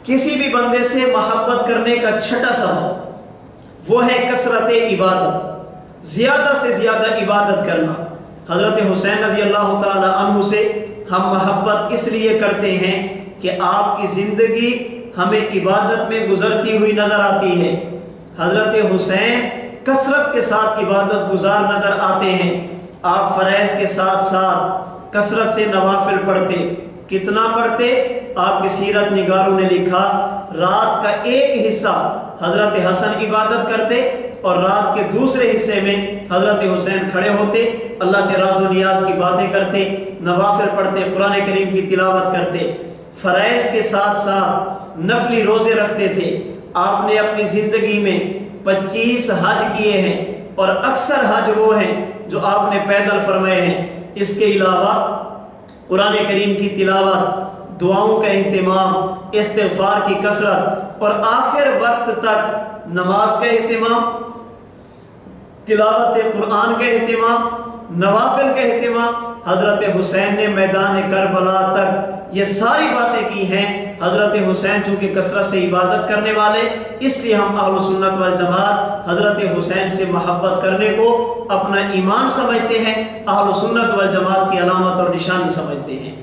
کسی بھی بندے سے محبت کرنے کا چھٹا سبب وہ ہے کثرت عبادت، زیادہ سے زیادہ عبادت کرنا۔ حضرت حسین رضی اللہ تعالی عنہ سے ہم محبت اس لیے کرتے ہیں کہ آپ کی زندگی ہمیں عبادت میں گزرتی ہوئی نظر آتی ہے۔ حضرت حسین کثرت کے ساتھ عبادت گزار نظر آتے ہیں۔ آپ فرائض کے ساتھ ساتھ کثرت سے نوافل پڑھتے۔ کتنا پڑھتے؟ آپ کے سیرت نگاروں نے لکھا رات کا ایک حصہ حضرت حسن عبادت کرتے اور رات کے دوسرے حصے میں حضرت حسین کھڑے ہوتے، اللہ سے راز و نیاز کی باتیں کرتے، نوافل پڑھتے، قرآن کریم کی تلاوت کرتے۔ فرائض کے ساتھ ساتھ نفلی روزے رکھتے تھے۔ آپ نے اپنی زندگی میں 25 حج کیے ہیں اور اکثر حج وہ ہیں جو آپ نے پیدل فرمائے ہیں۔ اس کے علاوہ قرآن کریم کی تلاوت، دعاؤں کا اہتمام، استغفار کی کثرت اور آخر وقت تک نماز کا اہتمام، تلاوت قرآن کا اہتمام، نوافل کا اہتمام۔ حضرت حسین نے میدان کربلا تک یہ ساری باتیں کی ہیں۔ حضرت حسین چونکہ کثرت سے عبادت کرنے والے، اس لیے ہم اہل سنت والجماعت حضرت حسین سے محبت کرنے کو اپنا ایمان سمجھتے ہیں، اہل سنت والجماعت کی علامت اور نشانی سمجھتے ہیں۔